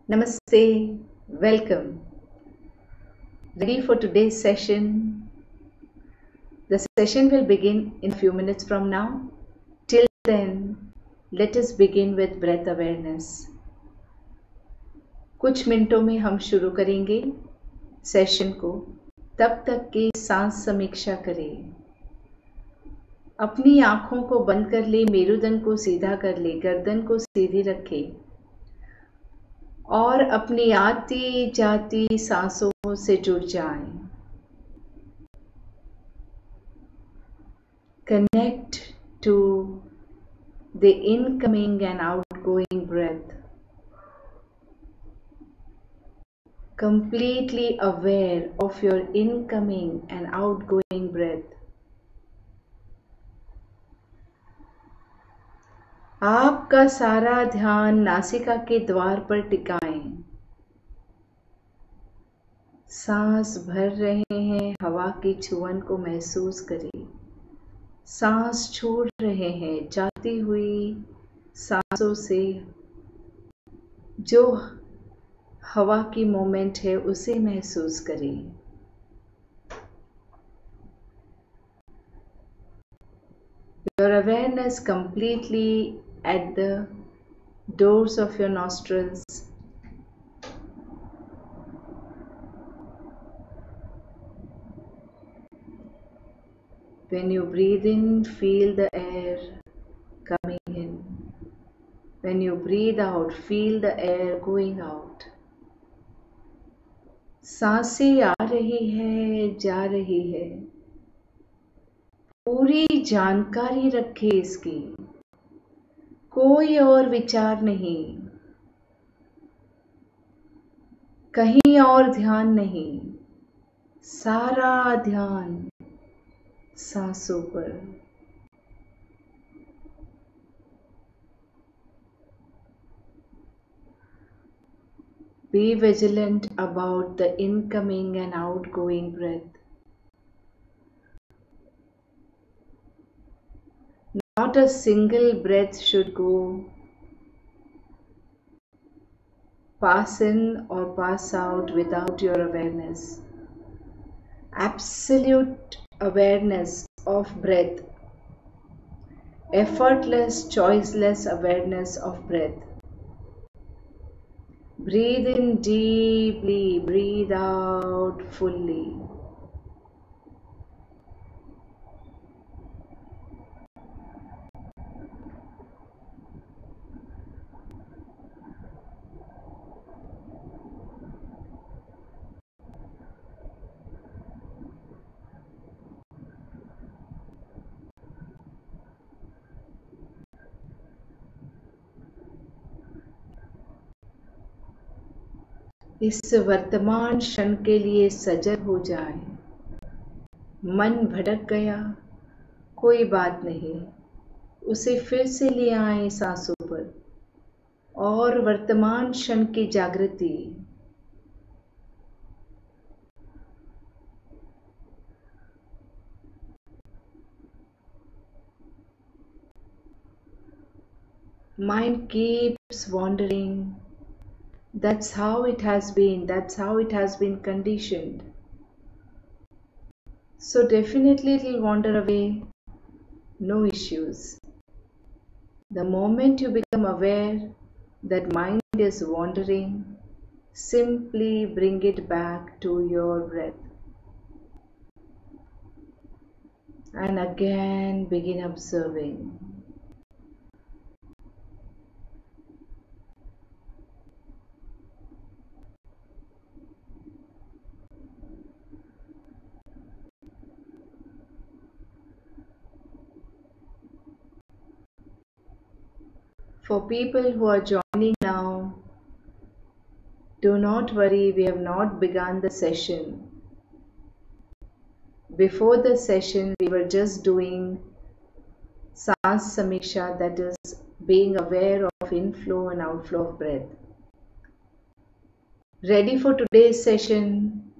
Namaste, welcome. Ready for today's session? The session will begin in a few minutes from now. Till then, let us begin with breath awareness. कुछ मिनटों में हम शुरू करेंगे session को। तब तक की सांस समीक्षा करें। अपनी आंखों को बंद कर ले, मेरुदंड को सीधा कर ले, गर्दन को सीधी रखे और अपनी आती जाती सांसों से जुड़ जाएं। Connect to the incoming and outgoing breath. Completely aware of your incoming and outgoing breath. आपका सारा ध्यान नासिका के द्वार पर टिकाएं। सांस भर रहे हैं, हवा की छुअन को महसूस करें। सांस छोड़ रहे हैं, जाती हुई सांसों से जो हवा की मोमेंट है उसे महसूस करें। Your awareness completely at the doors of your nostrils. When you breathe in, feel the air coming in. When you breathe out, feel the air going out. सांसें आ रही है, जा रही है। पूरी जानकारी रखें इसकी। कोई और विचार नहीं, कहीं और ध्यान नहीं, सारा ध्यान सांसों पर। Be vigilant about the incoming and outgoing breath. Not a single breath should go pass in or pass out without your awareness. Absolute awareness of breath. Effortless, choiceless awareness of breath. Breathe in deeply, breathe out fully. इस वर्तमान क्षण के लिए सजग हो जाए। मन भटक गया, कोई बात नहीं, उसे फिर से ले आए सांसों पर और वर्तमान क्षण की जागृति। Mind keeps wandering. That's how it has been. That's how it has been conditioned. So definitely it will wander away. No issues. The moment you become aware that mind is wandering, simply bring it back to your breath. And again begin observing. For people who are joining now, do not worry, we have not begun the session. Before the session, we were just doing Sans Samiksha, that is being aware of inflow and outflow of breath. Ready for today's session?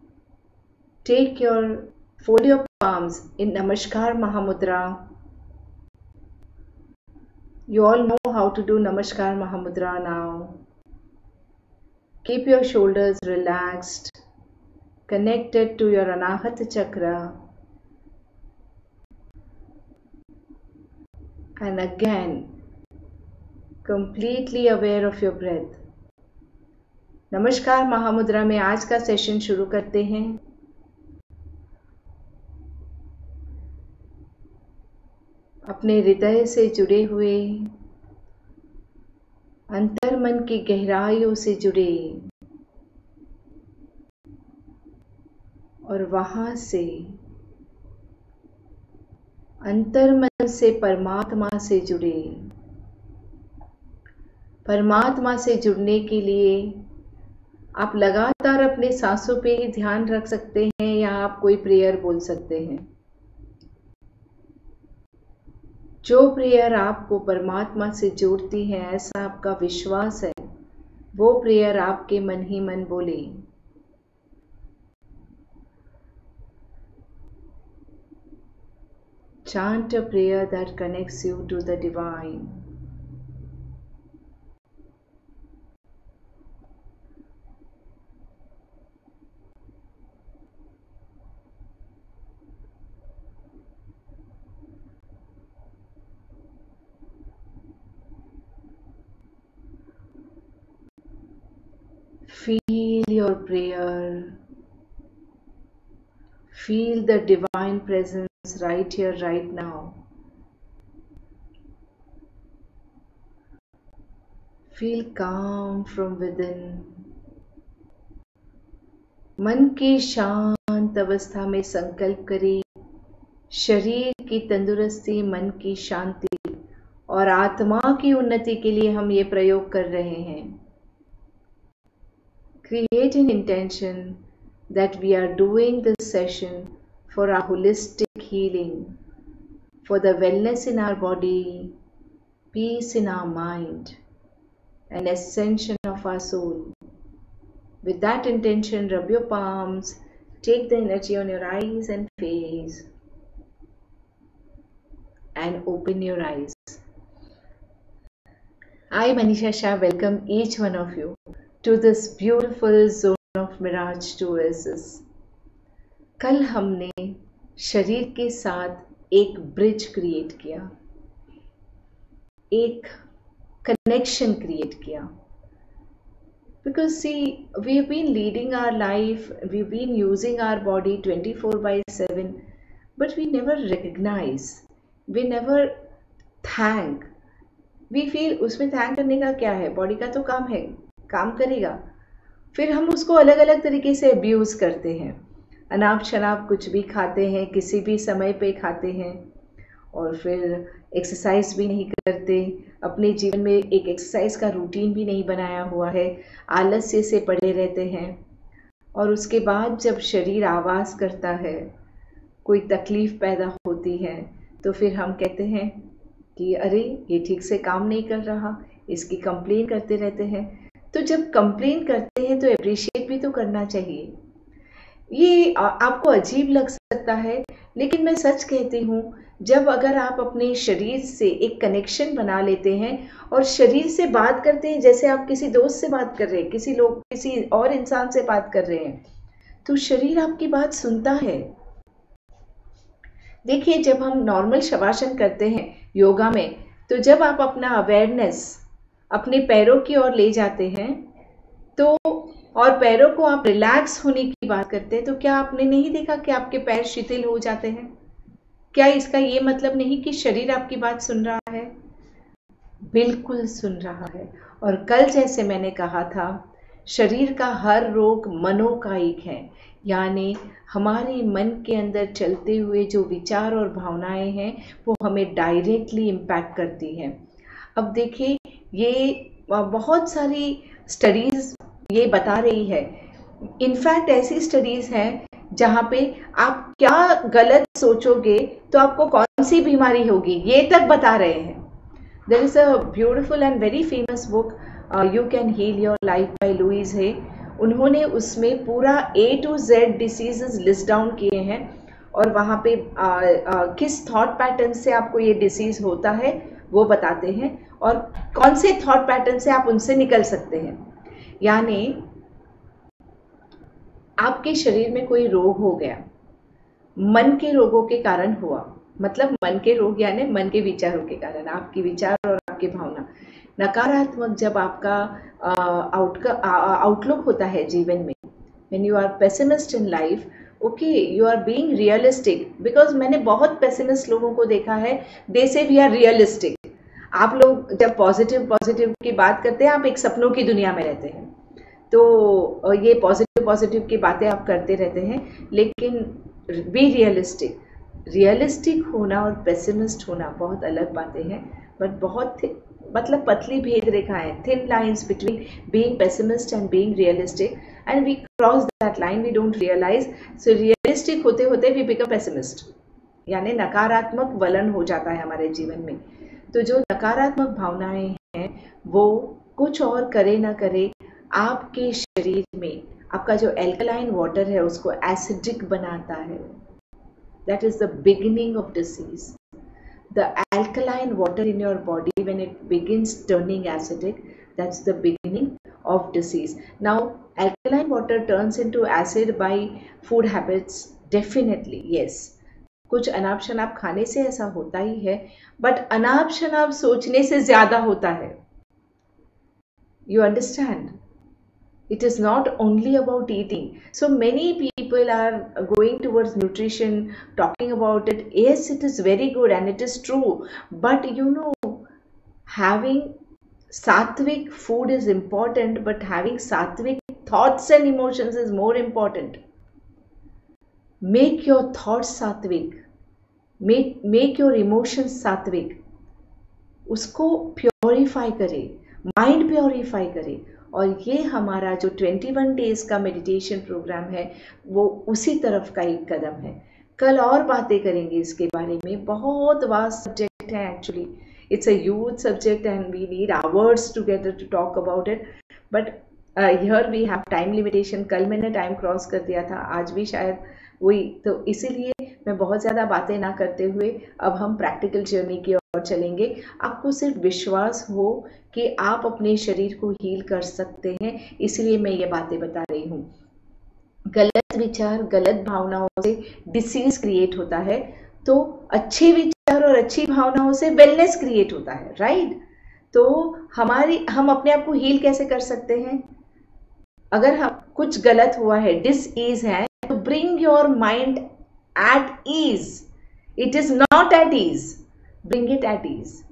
Fold your palms in Namaskar Mahamudra. You all know how to do Namaskar Mahamudra now. Keep your shoulders relaxed, connected to your Anahata chakra. And again, completely aware of your breath. नमस्कार, महामुद्रा में आज का session शुरू करते हैं। अपने हृदय से जुड़े हुए, अंतर्मन की गहराइयों से जुड़े और वहां से अंतर्मन से परमात्मा से जुड़े। परमात्मा से जुड़ने के लिए आप लगातार अपने सांसों पे ही ध्यान रख सकते हैं या आप कोई प्रेयर बोल सकते हैं। जो प्रेयर आपको परमात्मा से जोड़ती है, ऐसा आपका विश्वास है, वो प्रेयर आपके मन ही मन बोले। Chant a prayer that connects you to the divine. Feel your prayer. Feel the divine presence right here, right now. Feel calm from within. मन की शांत अवस्था में संकल्प करें, शरीर की तंदुरुस्ती, मन की शांति और आत्मा की उन्नति के लिए हम ये प्रयोग कर रहे हैं। Create an intention that we are doing this session for our holistic healing, for the wellness in our body, peace in our mind, and ascension of our soul. With that intention, rub your palms, take the energy on your eyes and face, and open your eyes. I, Manisha Shah, welcome each one of you to this beautiful zone of Mirage 2 Oasis. कल हमने शरीर के साथ एक bridge create किया, एक connection create किया। Because see, we've been leading our life, we've been using our body 24/7, but we never recognize, we never thank. We feel उसमें थैंक करने का क्या है, बॉडी का तो काम है, काम करेगा। फिर हम उसको अलग अलग तरीके से अब्यूज करते हैं, अनाप शनाप कुछ भी खाते हैं, किसी भी समय पे खाते हैं, और फिर एक्सरसाइज भी नहीं करते, अपने जीवन में एक एक्सरसाइज का रूटीन भी नहीं बनाया हुआ है, आलस्य से पड़े रहते हैं। और उसके बाद जब शरीर आवाज़ करता है, कोई तकलीफ़ पैदा होती है, तो फिर हम कहते हैं कि अरे ये ठीक से काम नहीं कर रहा, इसकी कंप्लेन करते रहते हैं। तो जब कंप्लेन करते हैं तो अप्रिशिएट भी तो करना चाहिए। ये आपको अजीब लग सकता है, लेकिन मैं सच कहती हूँ, जब अगर आप अपने शरीर से एक कनेक्शन बना लेते हैं और शरीर से बात करते हैं जैसे आप किसी दोस्त से बात कर रहे हैं, किसी और इंसान से बात कर रहे हैं, तो शरीर आपकी बात सुनता है। देखिए, जब हम नॉर्मल शवासन करते हैं योगा में, तो जब आप अपना अवेयरनेस अपने पैरों की ओर ले जाते हैं तो, और पैरों को आप रिलैक्स होने की बात करते हैं, तो क्या आपने नहीं देखा कि आपके पैर शिथिल हो जाते हैं? क्या इसका ये मतलब नहीं कि शरीर आपकी बात सुन रहा है? बिल्कुल सुन रहा है। और कल जैसे मैंने कहा था, शरीर का हर रोग मनोकायिक है, यानी हमारे मन के अंदर चलते हुए जो विचार और भावनाएं हैं वो हमें डायरेक्टली इम्पैक्ट करती हैं। अब देखिए, ये बहुत सारी स्टडीज़ ये बता रही है, इनफैक्ट ऐसी स्टडीज़ हैं जहाँ पे आप क्या गलत सोचोगे तो आपको कौन सी बीमारी होगी, ये तक बता रहे हैं। There is a beautiful and very famous book, you can heal your life by Louise है। उन्होंने उसमें पूरा A to Z diseases list down किए हैं और वहाँ पे किस थॉट पैटर्न से आपको ये डिसीज़ होता है वो बताते हैं और कौन से थॉट पैटर्न से आप उनसे निकल सकते हैं। यानी आपके शरीर में कोई रोग हो गया, मन के रोगों के कारण हुआ, मतलब मन के रोग यानी मन के विचारों के कारण, आपके विचार और आपकी भावना नकारात्मक जब आपका आउटलुक होता है जीवन में, when you are pessimist in life, okay, you are being realistic, because मैंने बहुत pessimist लोगों को देखा है, they say we are realistic। आप लोग जब पॉजिटिव पॉजिटिव की बात करते हैं, आप एक सपनों की दुनिया में रहते हैं, तो ये पॉजिटिव पॉजिटिव की बातें आप करते रहते हैं, लेकिन बी रियलिस्टिक। रियलिस्टिक होना और पेसिमिस्ट होना बहुत अलग बातें हैं, बट बहुत मतलब पतली भेद रेखाएं, thin lines between being pessimist and being realistic, and we cross that line, we don't realize. So realistic होते होते वी बिकम पेसिमिस्ट, यानी नकारात्मक वलन हो जाता है हमारे जीवन में। तो जो नकारात्मक भावनाएं हैं वो कुछ और करे ना करे, आपके शरीर में आपका जो एल्कलाइन वाटर है उसको एसिडिक बनाता है। That is the beginning of disease. The alkaline water in your body, when it begins turning acidic, that's the beginning of disease. Now, alkaline water turns into acid by food habits, definitely, yes. कुछ अनाप शनाप खाने से ऐसा होता ही है, but अनाप शनाप सोचने से ज्यादा होता है। You understand? It is not only about eating. So many people are going towards nutrition, talking about it. Yes, it is very good and it is true. But you know, having sattvic food is important, but having sattvic thoughts and emotions is more important. Make your thoughts sattvic. Make your emotions sattvic. उसको purify करे, mind purify करे। और ये हमारा जो 21 days का meditation programme है वो उसी तरफ का एक कदम है। कल और बातें करेंगे इसके बारे में, बहुत वास्ट सब्जेक्ट है actually, it's a huge subject and we need hours together to talk about it, but here we have time limitation. कल मैंने टाइम क्रॉस कर दिया था, आज भी शायद वही, तो इसीलिए मैं बहुत ज़्यादा बातें ना करते हुए अब हम प्रैक्टिकल जर्नी की ओर चलेंगे। आपको सिर्फ विश्वास हो कि आप अपने शरीर को हील कर सकते हैं, इसलिए मैं ये बातें बता रही हूँ। गलत विचार, गलत भावनाओं से डिसीज क्रिएट होता है, तो अच्छे विचार और अच्छी भावनाओं से वेलनेस क्रिएट होता है, राइट? तो हम अपने आप को हील कैसे कर सकते हैं? अगर हम कुछ गलत हुआ है, डिसईज है, तो bring your mind at ease. It is not at ease, bring it at ease.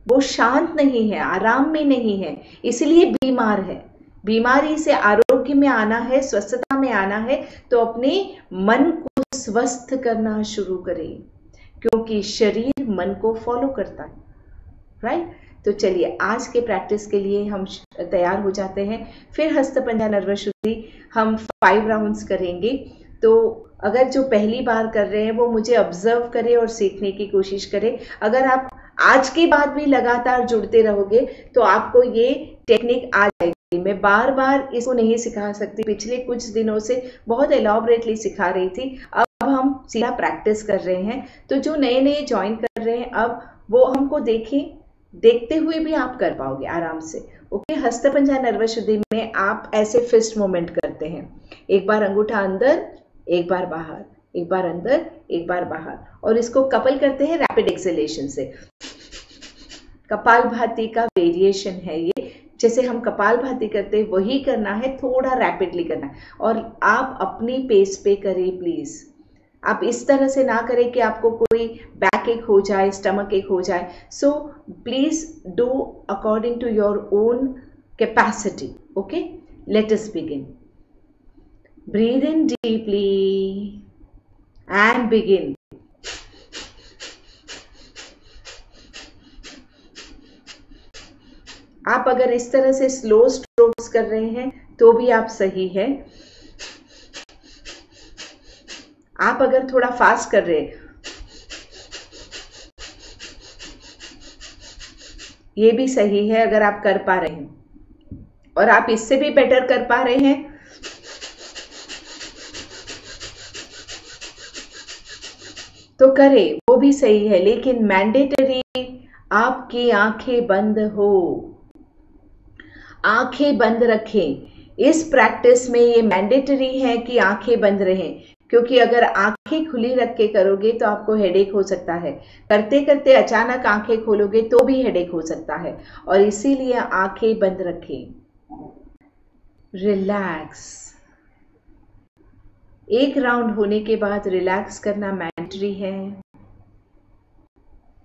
वो शांत नहीं है, आराम में नहीं है, इसलिए बीमार है। बीमारी से आरोग्य में आना है, स्वस्थता में आना है, तो अपने मन को स्वस्थ करना शुरू करें, क्योंकि शरीर मन को फॉलो करता है, राइट? तो चलिए आज के प्रैक्टिस के लिए हम तैयार हो जाते हैं। फिर हस्त पंजा नर्वस शुद्धि हम 5 राउंड्स करेंगे। तो अगर जो पहली बार कर रहे हैं वो मुझे ऑब्जर्व करें और सीखने की कोशिश करें। अगर आप आज के बाद भी लगातार जुड़ते रहोगे तो आपको ये टेक्निक आ जाएगी। मैं बार बार इसको नहीं सिखा सकती, पिछले कुछ दिनों से बहुत एलॉबरेटली सिखा रही थी, अब हम सीधा प्रैक्टिस कर रहे हैं। तो जो नए नए ज्वाइन कर रहे हैं, अब वो हमको देखते हुए भी आप कर पाओगे आराम से। ओके, हस्त पंजा नर्वस शुद्धि में आप ऐसे फिस्ट मूवमेंट करते हैं, एक बार अंगूठा अंदर, एक बार बाहर, एक बार अंदर, एक बार बाहर, और इसको कपल करते हैं रैपिड एक्सेलेशन से। कपालभाति का वेरिएशन है ये, जैसे हम कपालभाति करते हैं वही करना है, थोड़ा रैपिडली करना है, और आप अपनी पेस पे करें प्लीज। आप इस तरह से ना करें कि आपको कोई बैक एक हो जाए, स्टमक एक हो जाए। So please do according to your own capacity. Okay, let us begin. Breathe in deeply and begin. आप अगर इस तरह से स्लो स्ट्रोक्स कर रहे हैं तो भी आप सही है। आप अगर थोड़ा फास्ट कर रहे हैं ये भी सही है, अगर आप कर पा रहे हैं, और आप इससे भी बेटर कर पा रहे हैं तो करें, वो भी सही है। लेकिन मैंडेटरी आपकी आंखें बंद हो, आंखें बंद रखें। इस प्रैक्टिस में ये मैंडेटरी है कि आंखें बंद रहें, क्योंकि अगर आंखें खुली रख के करोगे तो आपको हेडेक हो सकता है। करते करते अचानक आंखें खोलोगे तो भी हेडेक हो सकता है, और इसीलिए आंखें बंद रखें। रिलैक्स। एक राउंड होने के बाद रिलैक्स करना मैंडेटरी है।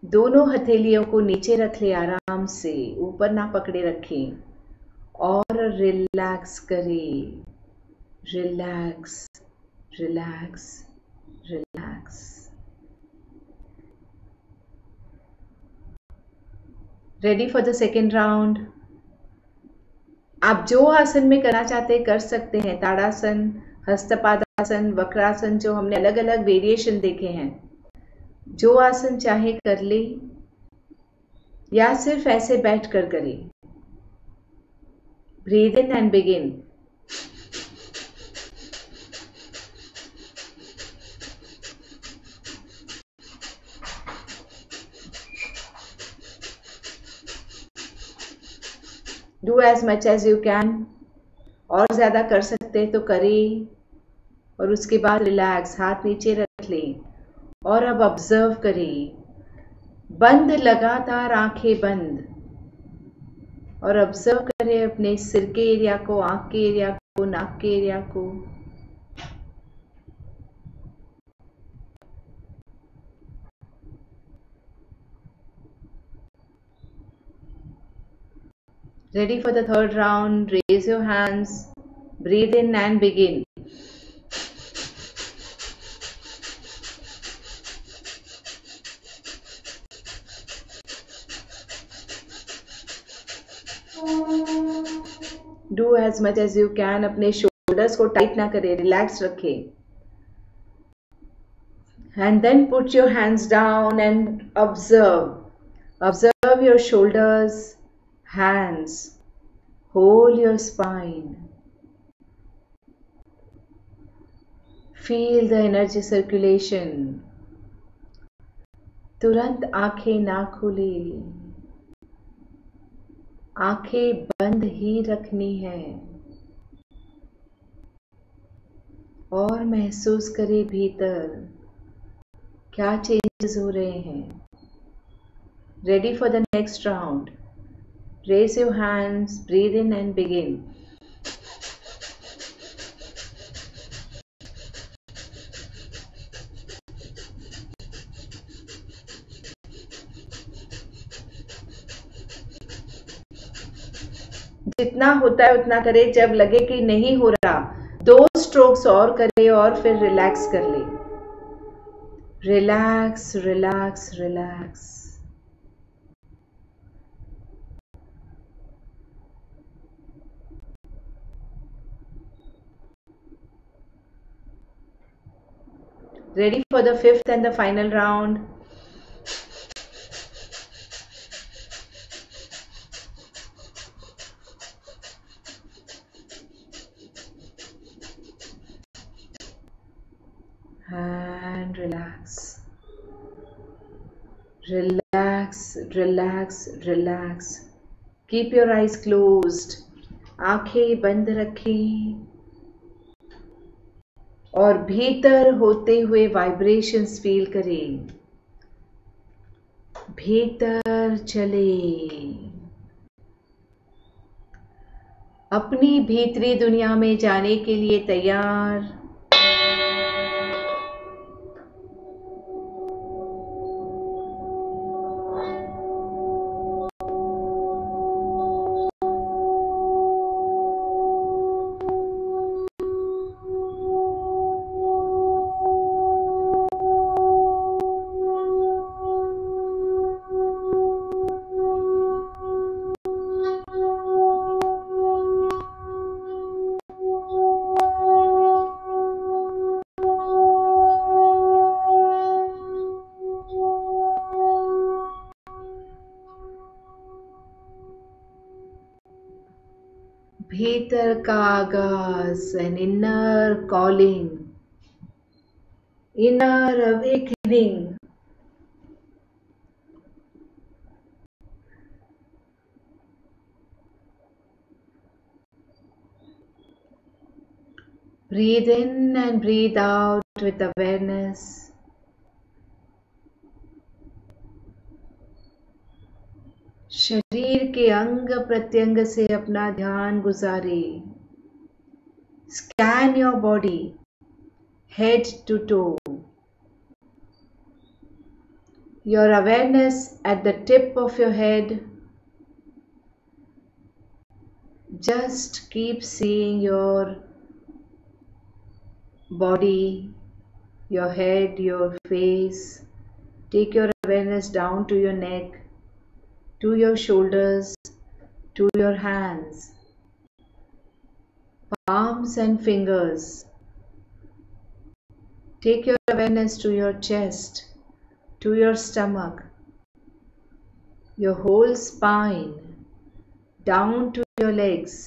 दोनों हथेलियों को नीचे रख ले, आराम से ऊपर ना पकड़े रखें, और रिलैक्स करें। Relax, relax, relax. Ready for the second round. आप जो आसन में करना चाहते हैं कर सकते हैं, ताड़ासन, हस्तपादासन, वक्रासन, जो हमने अलग अलग वेरिएशन देखे हैं, जो आसन चाहे कर ले, या सिर्फ ऐसे बैठ कर करें। Breathe in and begin. Do as much as you can. और ज्यादा कर सकते हैं तो करें, और उसके बाद रिलैक्स, हाथ नीचे रख लें, और अब ऑब्जर्व करें। बंद, लगातार आंखें बंद, और ऑब्जर्व करें अपने सिर के एरिया को, आंख के एरिया को, नाक के एरिया को। Ready for the third round. Raise your hands. Breathe in and begin. Do as much as you can. अपने shoulders को tight ना करें, relax रखें. And then put your hands down and observe. Observe your shoulders, hands. Hold your spine. Feel the energy circulation. तुरंत आंखें ना खोलें, आंखें बंद ही रखनी है, और महसूस करें भीतर क्या चेंजेस हो रहे हैं। Ready for the next round. Raise your hands, breathe in and begin. जितना होता है उतना करें, जब लगे कि नहीं हो रहा 2 स्ट्रोक्स और करें, और फिर रिलैक्स कर ले। Relax, relax, relax. Ready for the fifth and the final round. And relax. Relax, relax, relax. Keep your eyes closed. आंखें बंद रखें, और भीतर होते हुए वाइब्रेशंस फील करें। भीतर चले, अपनी भीतरी दुनिया में जाने के लिए तैयार। भीतर का आगाज, an inner calling, inner awakening. Breathe in and breathe out with awareness. शरीर के अंग प्रत्यंग से अपना ध्यान गुजारे. Scan your body, head to toe. Your awareness at the tip of your head. Just keep seeing your body, your head, your face. Take your awareness down to your neck, to your shoulders, to your hands, palms and fingers. Take your awareness to your chest, to your stomach, your whole spine, down to your legs.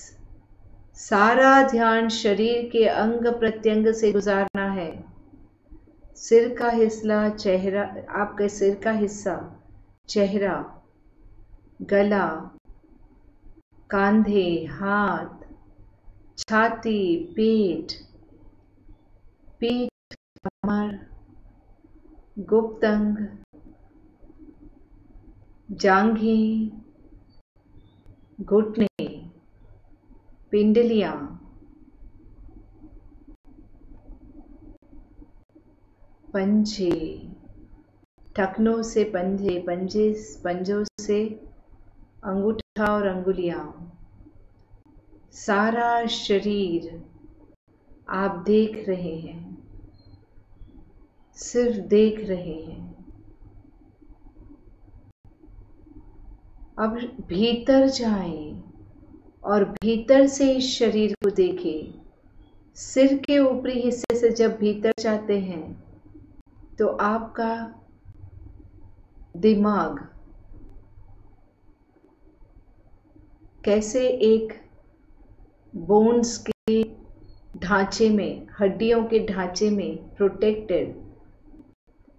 सारा ध्यान शरीर के अंग प्रत्यंग से गुजारना है. सिर का हिस्सा, चेहरा, आपके सिर का हिस्सा, चेहरा, गला, कंधे, हाथ, छाती, पेट, कमर, गुप्त अंग, जांघें, घुटने, पिंडलियां, पंजे, टखनों से पंजे, पंजों से अंगूठा और अंगुलियां. सारा शरीर आप देख रहे हैं, सिर्फ देख रहे हैं. अब भीतर जाएं और भीतर से इस शरीर को देखें. सिर के ऊपरी हिस्से से जब भीतर जाते हैं तो आपका दिमाग कैसे एक बोन्स के ढांचे में, हड्डियों के ढांचे में protected.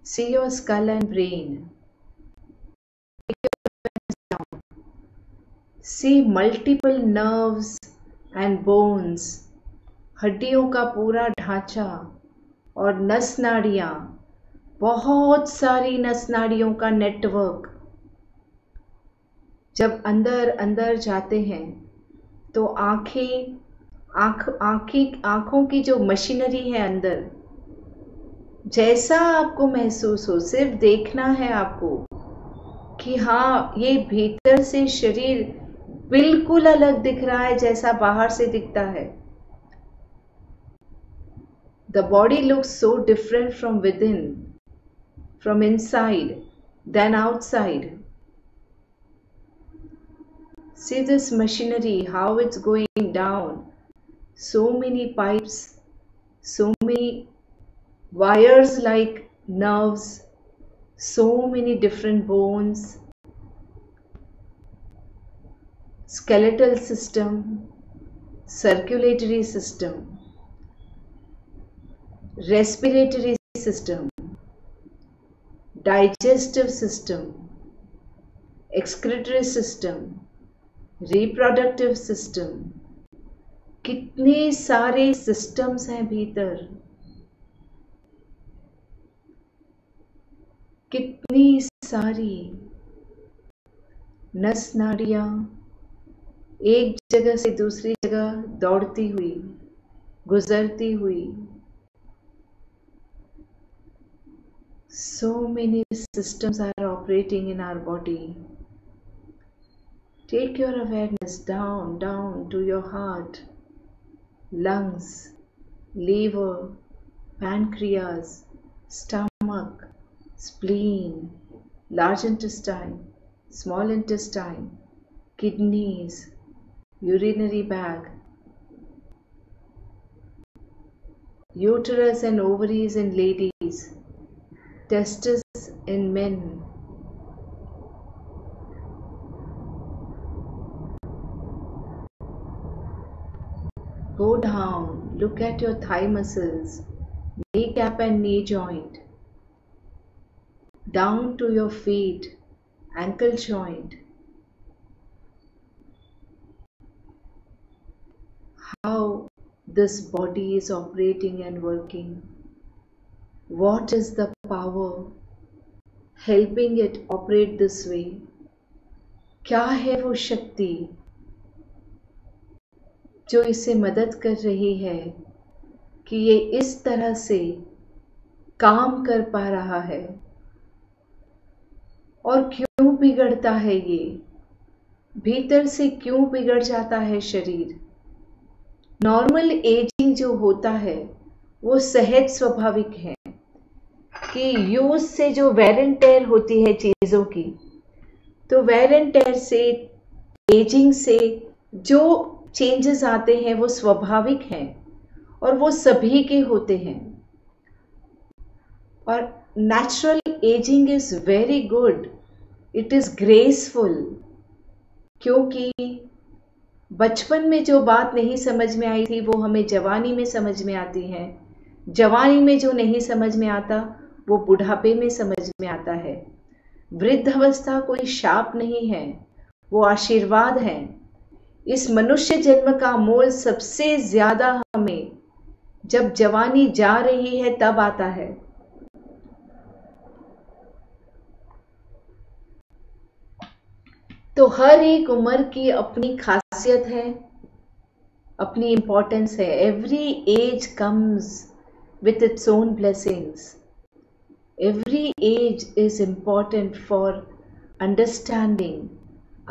See your skull and brain. See multiple nerves and bones. हड्डियों का पूरा ढांचा और नस नाड़ियां, बहुत सारी नस नाड़ियों का नेटवर्क. जब अंदर अंदर जाते हैं तो आँखों की जो मशीनरी है अंदर, जैसा आपको महसूस हो, सिर्फ देखना है आपको कि हाँ, ये भीतर से शरीर बिल्कुल अलग दिख रहा है जैसा बाहर से दिखता है. The body looks so different from within, from inside than outside. See this machinery, how it's going down. So many pipes, so many wires like nerves, so many different bones. Skeletal system, circulatory system, respiratory system, digestive system, excretory system, reproductive system. कितने सारे systems हैं भीतर, कितनी सारी नस नाड़ियां एक जगह से दूसरी जगह दौड़ती हुई, गुजरती हुई. So many systems are operating in our body. Take your awareness down to your heart, lungs, liver, pancreas, stomach, spleen, large intestine, small intestine, kidneys, urinary bag, uterus and ovaries in ladies, testes in men. Go down, look at your thigh muscles, kneecap and knee joint, down to your feet, ankle joint. How this body is operating and working. What is the power helping it operate this way? क्या है वो शक्ति जो इसे मदद कर रही है कि ये इस तरह से काम कर पा रहा है? और क्यों बिगड़ता है ये? भीतर से क्यों बिगड़ जाता है शरीर? नॉर्मल एजिंग जो होता है वो सहज स्वाभाविक है कि यूज से जो वेर एंड टेयर होती है चीज़ों की, तो वेर एंड टेयर से, एजिंग से जो चेंजेस आते हैं वो स्वाभाविक हैं और वो सभी के होते हैं। और natural ageing is very good, it is graceful, क्योंकि बचपन में जो बात नहीं समझ में आई थी वो हमें जवानी में समझ में आती है, जवानी में जो नहीं समझ में आता वो बुढ़ापे में समझ में आता है। वृद्धावस्था कोई शाप नहीं है, वो आशीर्वाद है। इस मनुष्य जन्म का मोल सबसे ज्यादा हमें जब जवानी जा रही है तब आता है। तो हर एक उम्र की अपनी खासियत है, अपनी इंपॉर्टेंस है। Every age comes with its own blessings. Every age is important for understanding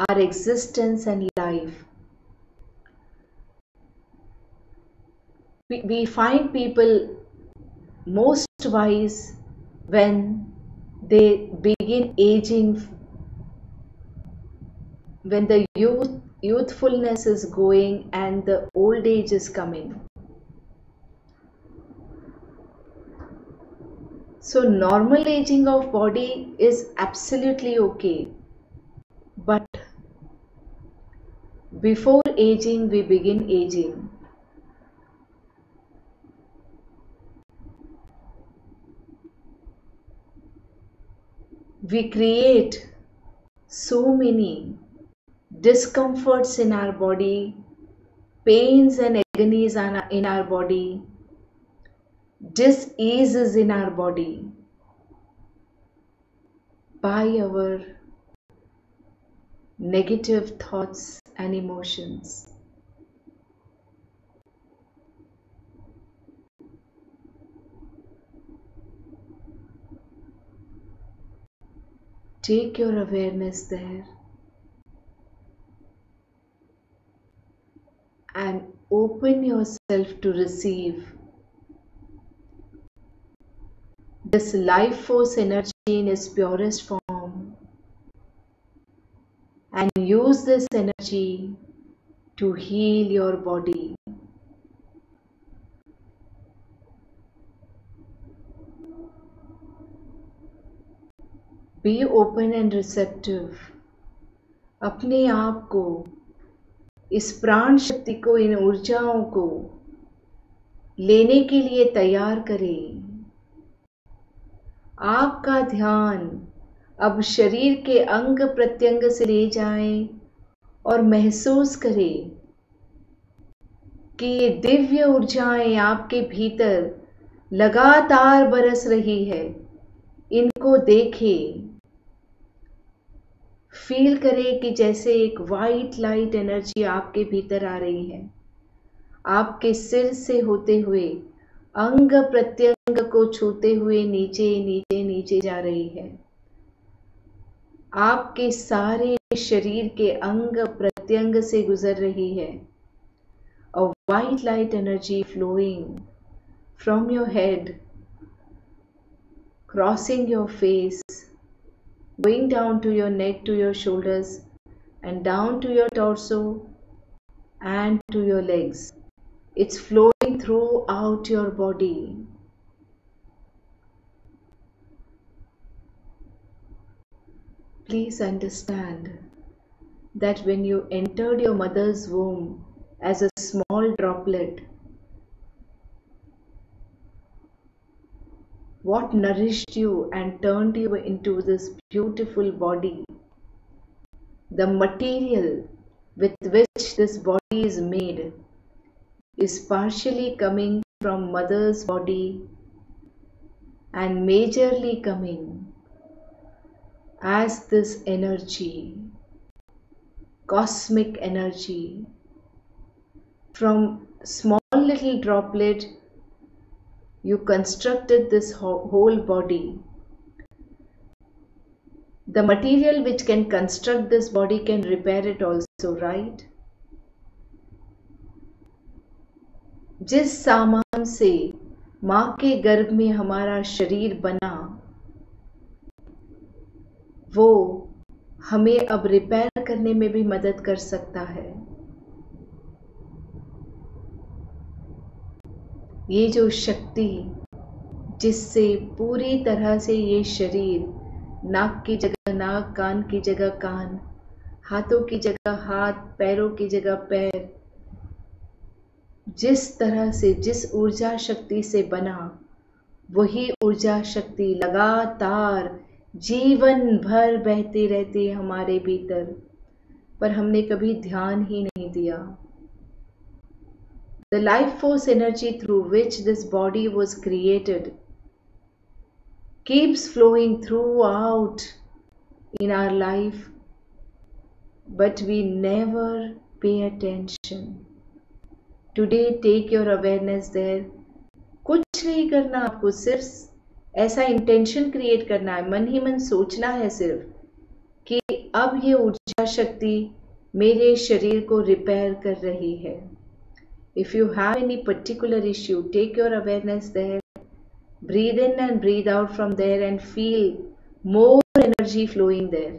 our existence and life. We find people most wise when they begin aging, when the youthfulness is going and the old age is coming. So normal aging of body is absolutely okay, but before aging we begin aging. We create so many discomforts in our body, pains and agonies in our body, diseases in our body by our negative thoughts and emotions. Take your awareness there and open yourself to receive this life force energy in its purest form, and use this energy to heal your body. Be open and receptive. अपने आप को, इस प्राण शक्ति को, इन ऊर्जाओं को लेने के लिए तैयार करें। आपका ध्यान अब शरीर के अंग प्रत्यंग से ले जाएं और महसूस करें कि ये दिव्य ऊर्जाएं आपके भीतर लगातार बरस रही है। इनको देखें, फील करें कि जैसे एक वाइट लाइट एनर्जी आपके भीतर आ रही है, आपके सिर से होते हुए अंग प्रत्यंग को छूते हुए नीचे नीचे नीचे जा रही है। आपके सारे शरीर के अंग प्रत्यंग से गुजर रही है। A white light energy flowing from your head, crossing your face, going down to your neck, to your shoulders, and down to your torso and to your legs. It's flowing throughout your body. Please understand that when you entered your mother's womb as a small droplet, what nourished you and turned you into this beautiful body, the material with which this body is made, is partially coming from mother's body and majorly coming as this energy, cosmic energy, from small little droplet you constructed this whole body. The material which can construct this body can repair it also, right? जिस सामान से माँ के गर्भ में हमारा शरीर बना, वो हमें अब रिपेयर करने में भी मदद कर सकता है। ये जो शक्ति जिससे पूरी तरह से ये शरीर, नाक की जगह नाक, कान की जगह कान, हाथों की जगह हाथ, पैरों की जगह पैर, जिस तरह से जिस ऊर्जा शक्ति से बना, वही ऊर्जा शक्ति लगातार जीवन भर बहती रहती है हमारे भीतर, पर हमने कभी ध्यान ही नहीं दिया। The life force energy through which this body was created keeps flowing throughout in our life, but we never pay attention. Today take your awareness there. कुछ नहीं करना आपको, सिर्फ ऐसा इंटेंशन क्रिएट करना है, मन ही मन सोचना है सिर्फ कि अब ये ऊर्जा शक्ति मेरे शरीर को रिपेयर कर रही है। If you have any particular issue, take your awareness there, breathe in and breathe out from there and feel more energy flowing there.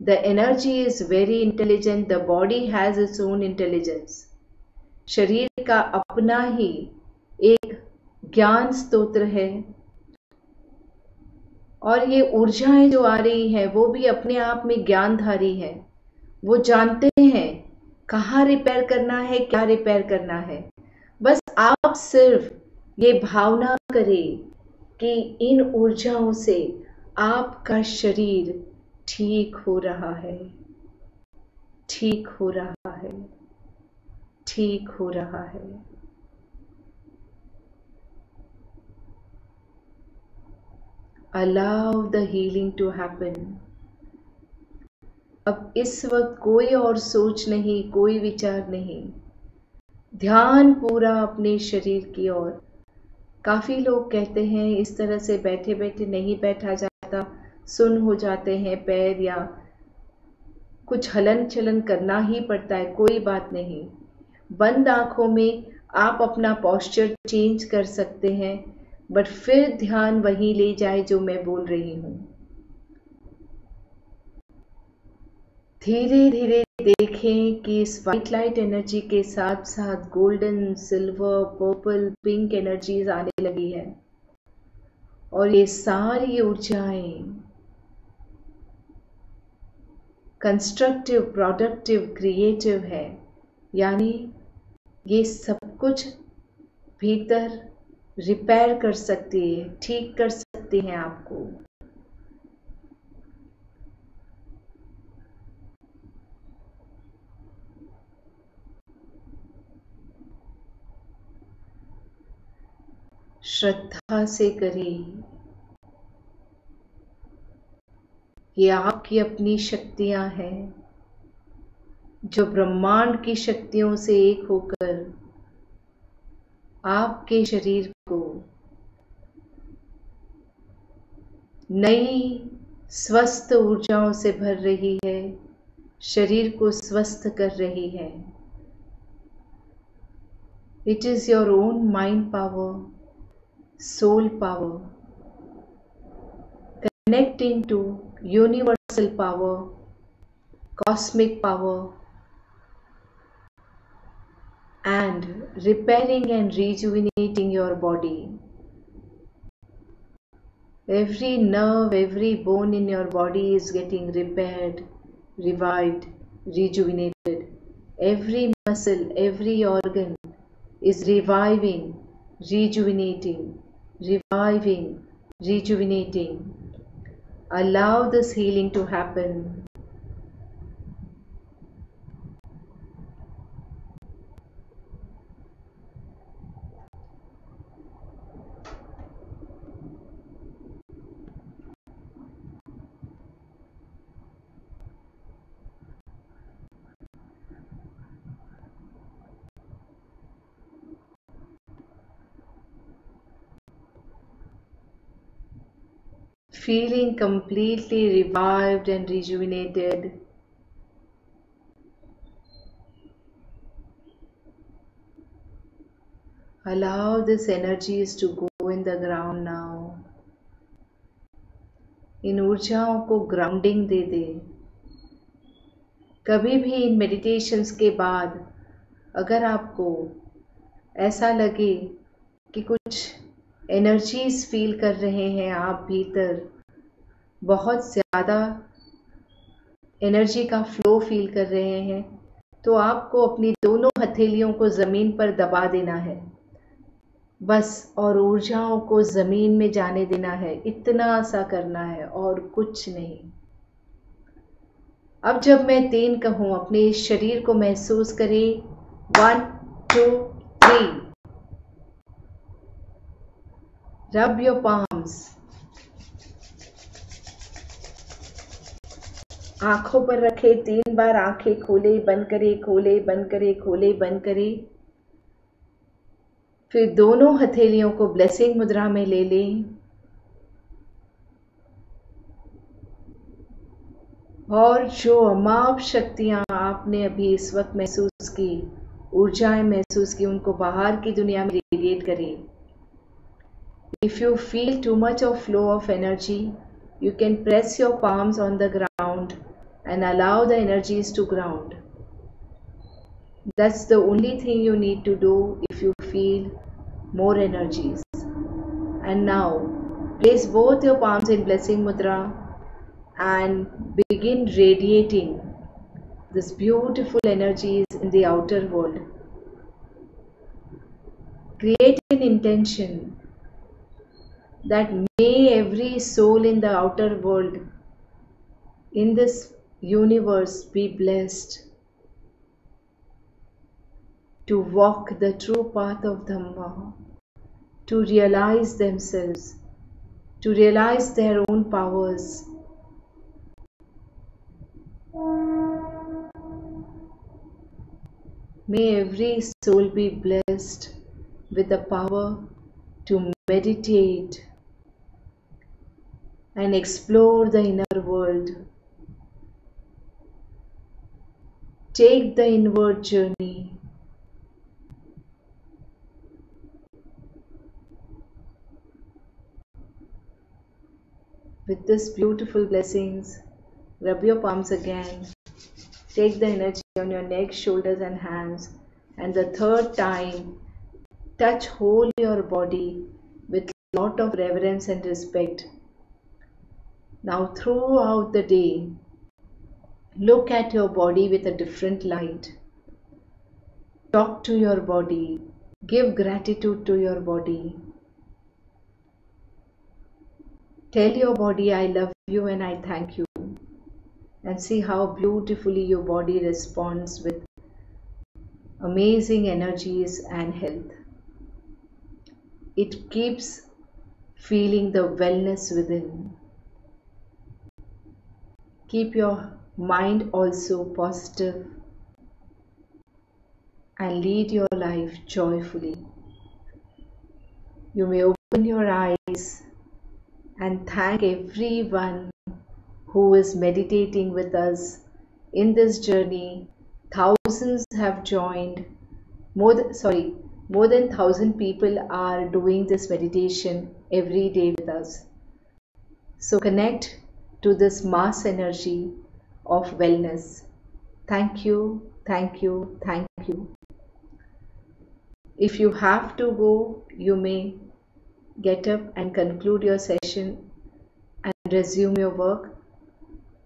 The energy is very intelligent, the body has its own intelligence. शरीर का अपना ही एक ज्ञान स्तोत्र है, और ये ऊर्जाएं जो आ रही हैं वो भी अपने आप में ज्ञानधारी है। वो जानते हैं कहाँ रिपेयर करना है, क्या रिपेयर करना है। बस आप सिर्फ ये भावना करें कि इन ऊर्जाओं से आपका शरीर ठीक हो रहा है, ठीक हो रहा है, ठीक हो रहा है। Allow the healing to happen. अब इस वक्त कोई और सोच नहीं, कोई विचार नहीं, ध्यान पूरा अपने शरीर की ओर। काफ़ी लोग कहते हैं इस तरह से बैठे बैठे नहीं बैठा जाता, सुन्न हो जाते हैं पैर, या कुछ हलन चलन करना ही पड़ता है। कोई बात नहीं, बंद आँखों में आप अपना पोस्चर चेंज कर सकते हैं, बट फिर ध्यान वहीं ले जाए जो मैं बोल रही हूँ। धीरे धीरे देखें कि इस वाइट लाइट एनर्जी के साथ साथ golden, silver, purple, pink energies आने लगी है, और ये सारी ऊर्जाएं कंस्ट्रक्टिव, प्रोडक्टिव, क्रिएटिव है। यानी ये सब कुछ भीतर रिपेयर कर सकती है, ठीक कर सकती हैं आपको। श्रद्धा से करें। ये आपकी अपनी शक्तियां हैं जो ब्रह्मांड की शक्तियों से एक होकर आपके शरीर को नई स्वस्थ ऊर्जाओं से भर रही है, शरीर को स्वस्थ कर रही है। It is your own mind power, soul power, connecting to universal power, cosmic power, and repairing and rejuvenating your body. Every nerve, every bone in your body is getting repaired, revived, rejuvenated. Every muscle, every organ is reviving, rejuvenating, reviving, rejuvenating. Allow this healing to happen. feeling completely revived and rejuvenated. Allow these energies to go in the ground now. इन ऊर्जाओं को grounding दे दे। कभी भी इन meditations के बाद अगर आपको ऐसा लगे कि कुछ एनर्जीज फील कर रहे हैं आप भीतर, बहुत ज़्यादा एनर्जी का फ्लो फील कर रहे हैं, तो आपको अपनी दोनों हथेलियों को ज़मीन पर दबा देना है बस, और ऊर्जाओं को ज़मीन में जाने देना है। इतना सा करना है और कुछ नहीं। अब जब मैं 3 कहूँ अपने शरीर को महसूस करें। 1 2 3। Rub your palms. आंखों पर रखे 3 बार, आंखें खोले बंद करे, खोले बंद करे, खोले बंद करे। फिर दोनों हथेलियों को ब्लेसिंग मुद्रा में ले लें और जो अमाप शक्तियां आपने अभी इस वक्त महसूस की, ऊर्जाएं महसूस की, उनको बाहर की दुनिया में रेडिएट करें। If you feel too much of flow of energy, you can press your palms on the ground and allow the energies to ground. That's the only thing you need to do if you feel more energies. And now, place both your palms in blessing mudra and begin radiating this beautiful energies in the outer world. Create an intention that may every soul in the outer world, in this universe, be blessed to walk the true path of Dhamma, to realize themselves, to realize their own powers. May every soul be blessed with the power to meditate and explore the inner world. Take the inward journey. With this beautiful blessings, rub your palms again. Take the energy on your neck, shoulders and hands, and the third time, touch whole your body with lot of reverence and respect. Now throughout the day, look at your body with a different light. Talk to your body. Give gratitude to your body. Tell your body, I love you and I thank you. And see how beautifully your body responds with amazing energies and health. It keeps feeling the wellness within. Keep your mind also positive and lead your life joyfully. You may open your eyes and thank everyone who is meditating with us in this journey. Thousands have joined. More than 1,000 people are doing this meditation every day with us. So connect to this mass energy of wellness. Thank you, thank you, thank you. If you have to go, you may get up and conclude your session and resume your work.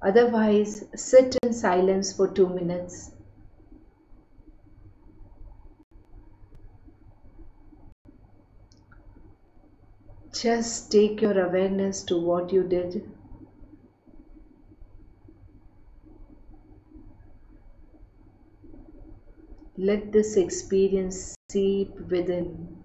Otherwise, sit in silence for 2 minutes. Just take your awareness to what you did. Let this experience seep within.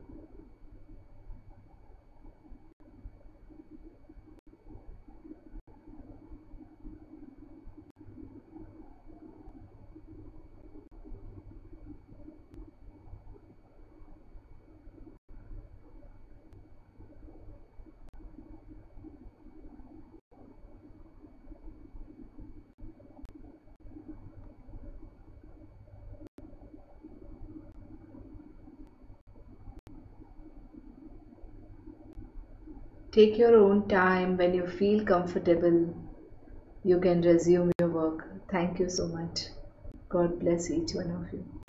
Take your own time. When you feel comfortable, you can resume your work. Thank you so much. God bless each one of you.